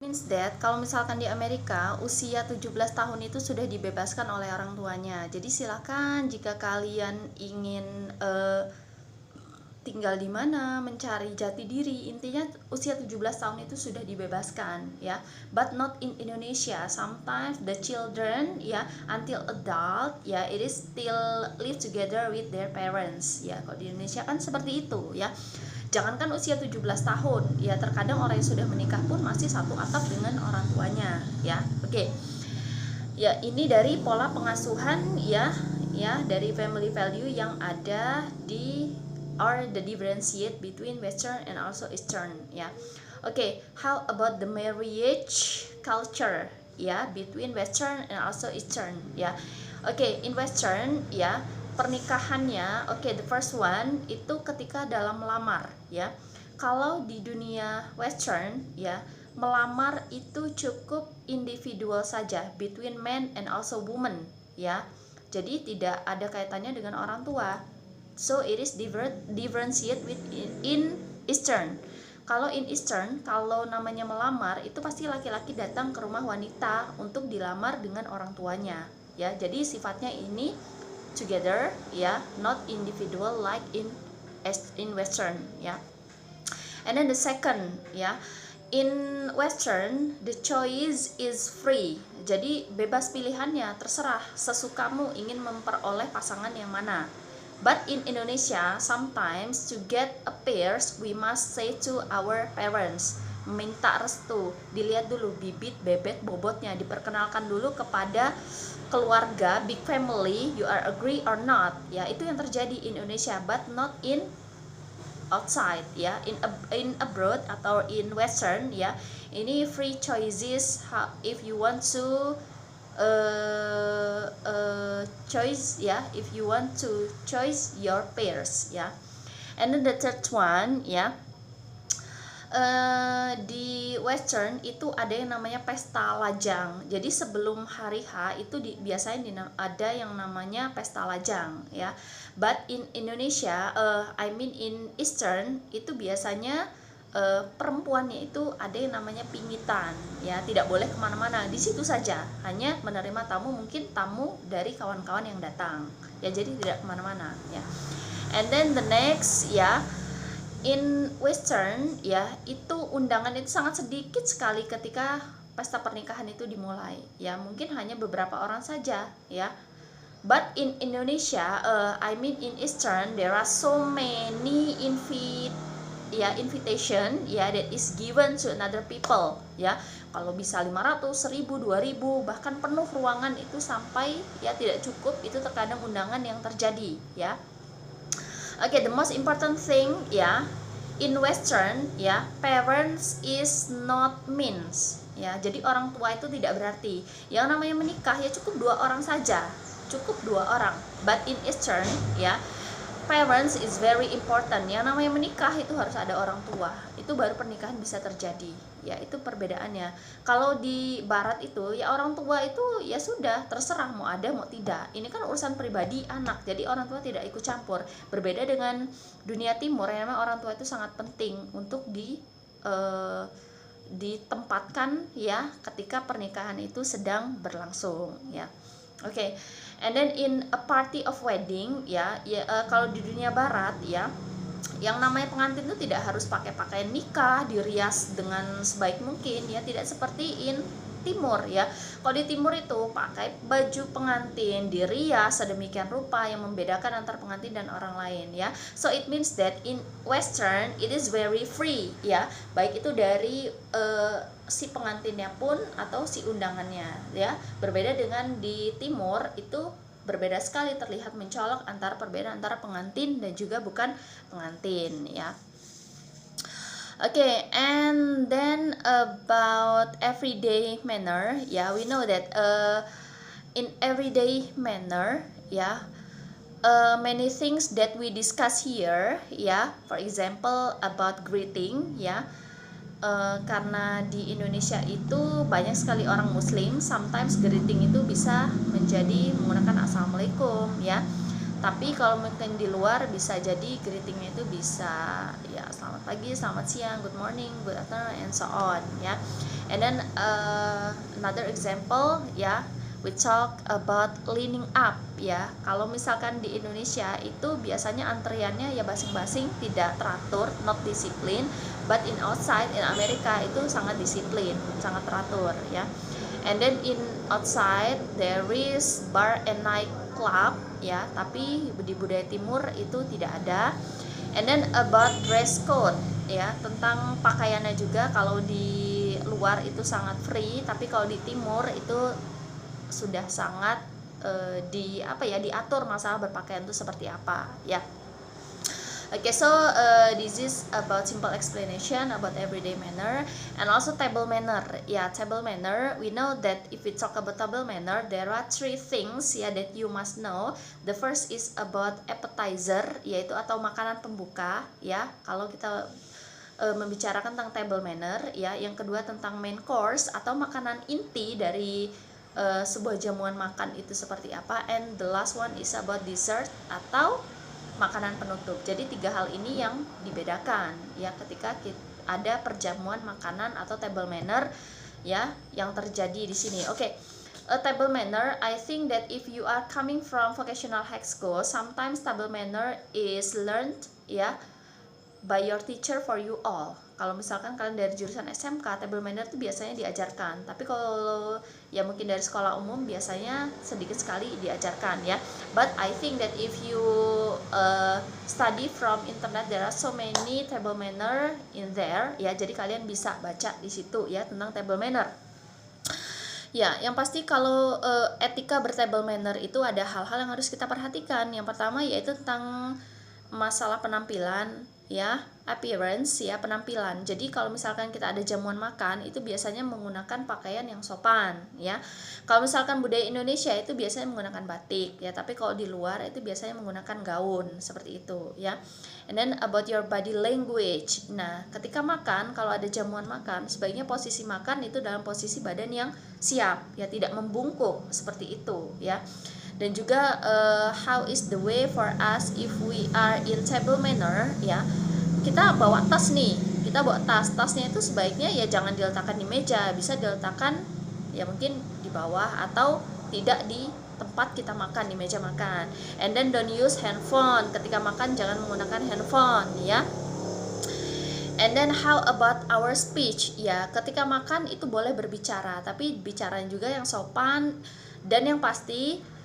Means that kalau misalkan di Amerika usia 17 tahun itu sudah dibebaskan oleh orang tuanya. Jadi silakan jika kalian ingin tinggal di mana, mencari jati diri, intinya usia 17 tahun itu sudah dibebaskan ya. But not in Indonesia. Sometimes the children ya until adult ya it is still live together with their parents ya. Kalau di Indonesia kan seperti itu ya. Jangankan usia 17 tahun ya, terkadang orang yang sudah menikah pun masih satu atap dengan orang tuanya ya. Oke. Ya, ini dari pola pengasuhan ya dari family value yang ada di or the differentiate between Western and also Eastern ya. Okay, how about the marriage culture ya between Western and also Eastern ya. Okay, in Western ya pernikahannya, the first one itu ketika dalam melamar ya. Kalau di dunia Western ya, melamar itu cukup individual saja between man and also woman ya. Jadi tidak ada kaitannya dengan orang tua. So it is differentiate with in Eastern. Kalau in Eastern, kalau namanya melamar itu pasti laki-laki datang ke rumah wanita untuk dilamar dengan orang tuanya ya. Jadi sifatnya ini together ya, not individual like in Western ya. And then the second ya, in Western the choice is free. Jadi bebas pilihannya, terserah sesukamu ingin memperoleh pasangan yang mana. But in Indonesia, sometimes to get a pairs, we must say to our parents, minta restu, dilihat dulu bibit, bebet, bobotnya, diperkenalkan dulu kepada keluarga, big family, you are agree or not, ya itu yang terjadi in Indonesia, but not in outside, ya in abroad atau in Western, ya ini free choices, if you want to choice ya, if you want to choice your pairs ya. And then the third one ya, di Western itu ada yang namanya pesta lajang. Jadi sebelum hari H itu biasanya ada yang namanya pesta lajang ya. But in Indonesia, I mean in Eastern itu biasanya perempuannya itu ada yang namanya pingitan ya, tidak boleh kemana-mana, di situ saja, hanya menerima tamu, mungkin tamu dari kawan-kawan yang datang ya, jadi tidak kemana-mana ya. And then the next ya, in Western ya itu undangan itu sangat sedikit sekali ketika pesta pernikahan itu dimulai ya, mungkin hanya beberapa orang saja ya. But in Indonesia, I mean in Eastern, there are so many invitation ya that is given to another people ya. Kalau bisa 500, 1000, 2000, bahkan penuh ruangan itu sampai ya tidak cukup, itu terkadang undangan yang terjadi ya. Okay, the most important thing ya, in Western ya, parents is not means ya. Jadi orang tua itu tidak berarti. Yang namanya menikah ya cukup 2 orang saja, cukup 2 orang. But in Eastern ya, parents is very important. Yang namanya menikah itu harus ada orang tua. Itu baru pernikahan bisa terjadi. Ya, itu perbedaannya. Kalau di barat itu ya orang tua itu ya sudah terserah mau ada mau tidak. Ini kan urusan pribadi anak. Jadi orang tua tidak ikut campur. Berbeda dengan dunia timur yang memang orang tua itu sangat penting untuk ditempatkan ya ketika pernikahan itu sedang berlangsung ya. Oke. And then in a party of wedding ya, kalau di dunia barat ya, yang namanya pengantin itu tidak harus pakai pakaian nikah, dirias dengan sebaik mungkin ya, tidak seperti in timur ya. Kalau di timur itu pakai baju pengantin, dirias sedemikian rupa yang membedakan antar pengantin dan orang lain ya. So it means that in Western it is very free ya, baik itu dari si pengantinnya pun atau si undangannya ya. Berbeda dengan di timur, itu berbeda sekali, terlihat mencolok antara perbedaan antara pengantin dan juga bukan pengantin ya. Okay, and then about everyday manner ya, we know that in everyday manner ya, many things that we discuss here ya, for example about greeting ya. Karena di Indonesia itu banyak sekali orang Muslim, sometimes greeting itu bisa menjadi menggunakan assalamualaikum ya. Tapi kalau mungkin di luar bisa jadi greetingnya itu bisa ya selamat pagi, selamat siang, good morning, good afternoon, and so on ya. And then another example ya, we talk about leaning up ya. Kalau misalkan di Indonesia itu biasanya antriannya ya basing-basing, tidak teratur, not disiplin. But in outside, in Amerika itu sangat disiplin, sangat teratur ya. And then in outside there is bar and night club ya, tapi di budaya timur itu tidak ada. And then about dress code ya, tentang pakaiannya juga, kalau di luar itu sangat free, tapi kalau di timur itu sudah sangat diatur masalah berpakaian itu seperti apa ya. Okay, so this is about simple explanation about everyday manner and also table manner. Yeah, table manner. We know that if we talk about table manner, there are 3 things that you must know. The first is about appetizer, yaitu atau makanan pembuka ya. Kalau kita membicarakan tentang table manner ya. Yang kedua tentang main course atau makanan inti dari sebuah jamuan makan itu seperti apa. And the last one is about dessert atau makanan penutup. Jadi 3 hal ini yang dibedakan ya ketika ada perjamuan makanan atau table manner ya yang terjadi di sini. Oke. A table manner, I think that if you are coming from vocational high school, sometimes table manner is learned ya by your teacher for you all. Kalau misalkan kalian dari jurusan SMK, table manner itu biasanya diajarkan. Tapi kalau ya mungkin dari sekolah umum biasanya sedikit sekali diajarkan ya. But I think that if you study from internet, there are so many table manner in there ya. Jadi kalian bisa baca di situ ya tentang table manner. Ya, yang pasti kalau etika bertable manner itu ada hal-hal yang harus kita perhatikan. Yang pertama yaitu tentang masalah penampilan ya, appearance ya, penampilan. Jadi kalau misalkan kita ada jamuan makan itu biasanya menggunakan pakaian yang sopan ya. Kalau misalkan budaya Indonesia itu biasanya menggunakan batik ya, tapi kalau di luar itu biasanya menggunakan gaun seperti itu ya. And then about your body language. Nah, ketika makan, kalau ada jamuan makan, sebaiknya posisi makan itu dalam posisi badan yang siap ya, tidak membungkuk seperti itu ya. Dan juga how is the way for us if we are in table manner ya. Kita bawa tas nih, kita bawa tasnya itu sebaiknya ya jangan diletakkan di meja, bisa diletakkan ya mungkin di bawah atau tidak di tempat kita makan, di meja makan. And then don't use handphone, ketika makan jangan menggunakan handphone ya. And then how about our speech ya, ketika makan itu boleh berbicara, tapi bicaranya juga yang sopan. Dan yang pasti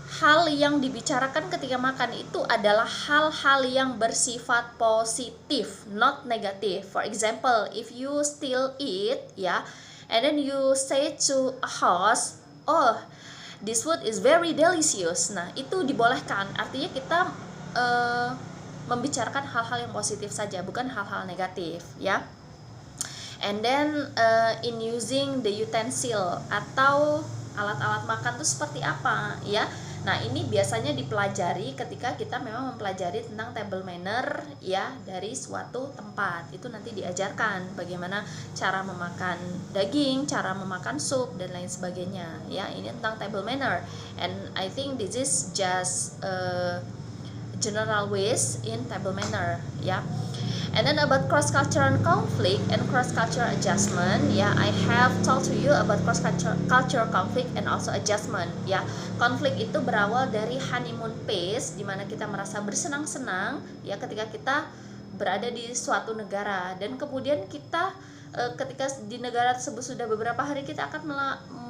hal yang dibicarakan ketika makan itu adalah hal-hal yang bersifat positif, not negatif. For example, if you still eat ya, and then you say to a host, oh this food is very delicious. Nah itu dibolehkan, artinya kita membicarakan hal-hal yang positif saja, bukan hal-hal negatif ya. And then in using the utensil atau alat-alat makan itu seperti apa ya. Nah ini biasanya dipelajari ketika kita memang mempelajari tentang table manner ya dari suatu tempat. Itu nanti diajarkan bagaimana cara memakan daging, cara memakan sup dan lain sebagainya ya. Ini tentang table manner. And I think this is just general ways in table manner ya. And then about cross-cultural conflict and cross-cultural adjustment ya, I have told to you about cross-cultural conflict and also adjustment ya. Konflik itu berawal dari honeymoon phase, dimana kita merasa bersenang-senang ya ketika kita berada di suatu negara, dan kemudian kita ketika di negara tersebut sudah beberapa hari, kita akan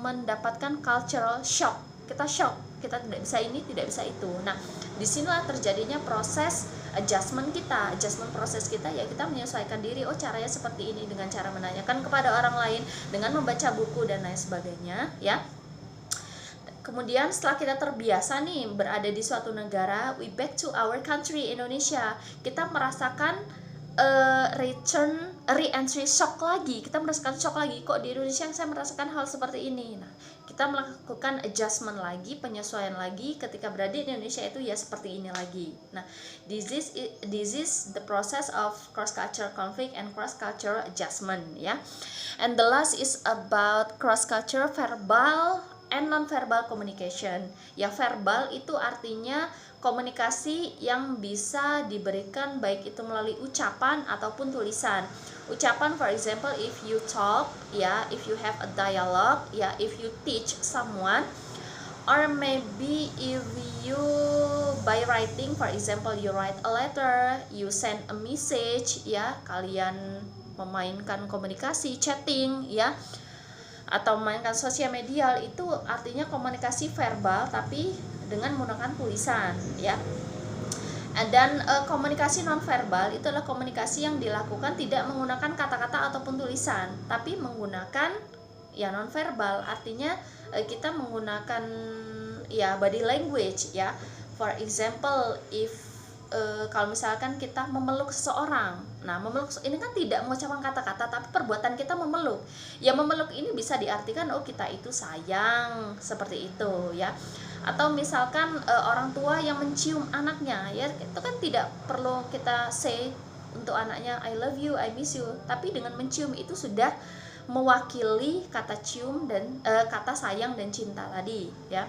mendapatkan cultural shock. Kita shock, kita tidak bisa ini, tidak bisa itu. Nah, disinilah terjadinya proses adjustment kita, adjustment proses kita ya, kita menyesuaikan diri. Oh caranya seperti ini, dengan cara menanyakan kepada orang lain, dengan membaca buku dan lain sebagainya ya. Kemudian setelah kita terbiasa nih berada di suatu negara, we back to our country Indonesia, kita merasakan re-entry shock lagi. Kita merasakan shock lagi, kok di Indonesia saya merasakan hal seperti ini. Nah, kita melakukan adjustment lagi, penyesuaian lagi. Ketika berada di Indonesia itu ya seperti ini lagi. Nah, this is the process of cross cultural conflict and cross cultural adjustment ya. And the last is about cross cultural verbal and non-verbal communication. Ya, verbal itu artinya komunikasi yang bisa diberikan baik itu melalui ucapan ataupun tulisan. Ucapan, for example, if you talk, ya, if you have a dialogue, ya, if you teach someone, or maybe if you by writing, for example, you write a letter, you send a message, ya, kalian memainkan komunikasi, chatting, ya, atau memainkan sosial media, itu artinya komunikasi verbal tapi dengan menggunakan tulisan, ya. Dan komunikasi nonverbal itu adalah komunikasi yang dilakukan tidak menggunakan kata-kata ataupun tulisan, tapi menggunakan ya nonverbal, artinya kita menggunakan ya body language, ya. For example, if kalau misalkan kita memeluk seseorang, nah memeluk ini kan tidak mengucapkan kata-kata tapi perbuatan kita memeluk. Ya memeluk ini bisa diartikan oh kita itu sayang, seperti itu, ya. Atau misalkan orang tua yang mencium anaknya, ya itu kan tidak perlu kita say untuk anaknya I love you, I miss you, tapi dengan mencium itu sudah mewakili kata cium dan kata sayang dan cinta tadi, ya.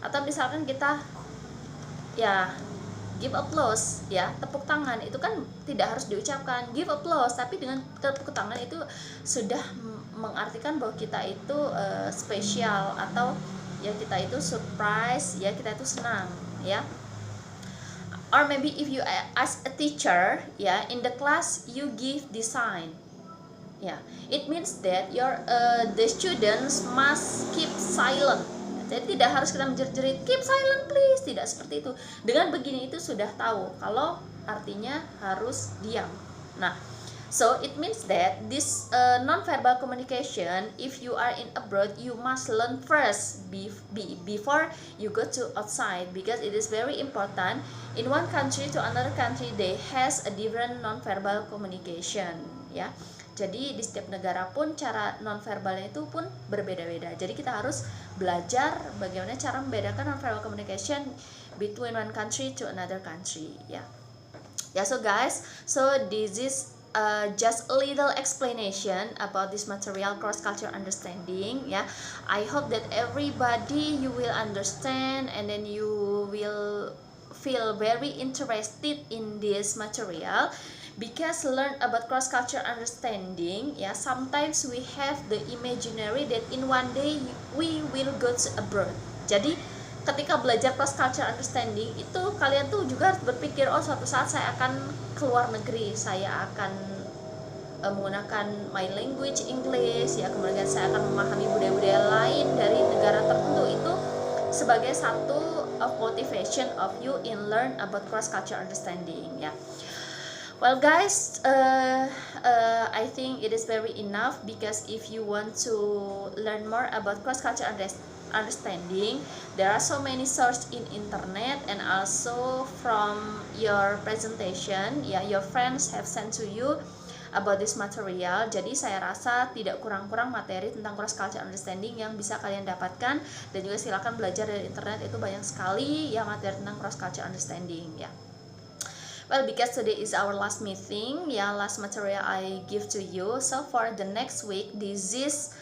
Atau misalkan kita ya give applause, ya, tepuk tangan itu kan tidak harus diucapkan give applause, tapi dengan tepuk tangan itu sudah mengartikan bahwa kita itu spesial, atau ya kita itu surprise, ya kita itu senang, ya. Or maybe if you as a teacher, ya, in the class you give the sign, ya, it means that the students must keep silent. Jadi tidak harus kita menjerit-jerit keep silent please, tidak seperti itu. Dengan begini itu sudah tahu kalau artinya harus diam. Nah, so it means that this non-verbal communication, if you are in abroad, you must learn first before you go to outside, because it is very important. In one country to another country, they has a different non-verbal communication, ya. Jadi di setiap negara pun cara nonverbalnya itu pun berbeda-beda. Jadi kita harus belajar bagaimana cara membedakan nonverbal communication between one country to another country, ya. Ya, so guys, so this is just a little explanation about this material cross-cultural understanding, ya. I hope that everybody you will understand and then you will feel very interested in this material, because learn about cross-cultural understanding, ya, sometimes we have the imaginary that in one day we will go to abroad. Jadi ketika belajar cross-cultural understanding itu kalian tuh juga harus berpikir oh suatu saat saya akan keluar negeri, saya akan menggunakan my language English, ya, kemudian saya akan memahami budaya-budaya lain dari negara tertentu. Itu sebagai satu of motivation of you in learn about cross-cultural understanding, ya. Well guys, I think it is very enough, because if you want to learn more about cross-cultural understanding, there are so many sources in internet, and also from your presentation, ya, your friends have sent to you about this material. Jadi saya rasa tidak kurang-kurang materi tentang cross-cultural understanding yang bisa kalian dapatkan, dan juga silakan belajar dari internet, itu banyak sekali ya materi tentang cross-cultural understanding, ya. Well, because today is our last meeting, ya, last material I give to you. So for the next week, this is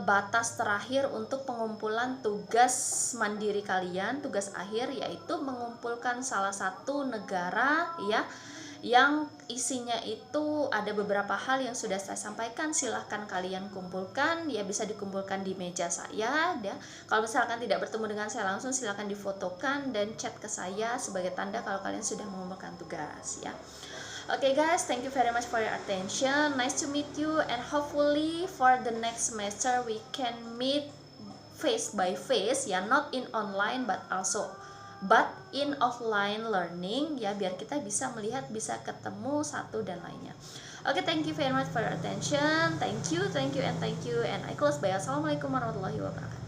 batas terakhir untuk pengumpulan tugas mandiri kalian, tugas akhir, yaitu mengumpulkan salah satu negara, ya, yang isinya itu ada beberapa hal yang sudah saya sampaikan. Silahkan kalian kumpulkan, ya, bisa dikumpulkan di meja saya, ya. Kalau misalkan tidak bertemu dengan saya langsung, silahkan difotokan dan chat ke saya sebagai tanda kalau kalian sudah mengumpulkan tugas, ya. Okay guys, thank you very much for your attention. Nice to meet you, and hopefully for the next semester we can meet face by face, ya, not in online but in offline learning, ya, biar kita bisa melihat, bisa ketemu satu dan lainnya. Okay, thank you very much for your attention. Thank you, and I close by assalamualaikum warahmatullahi wabarakatuh.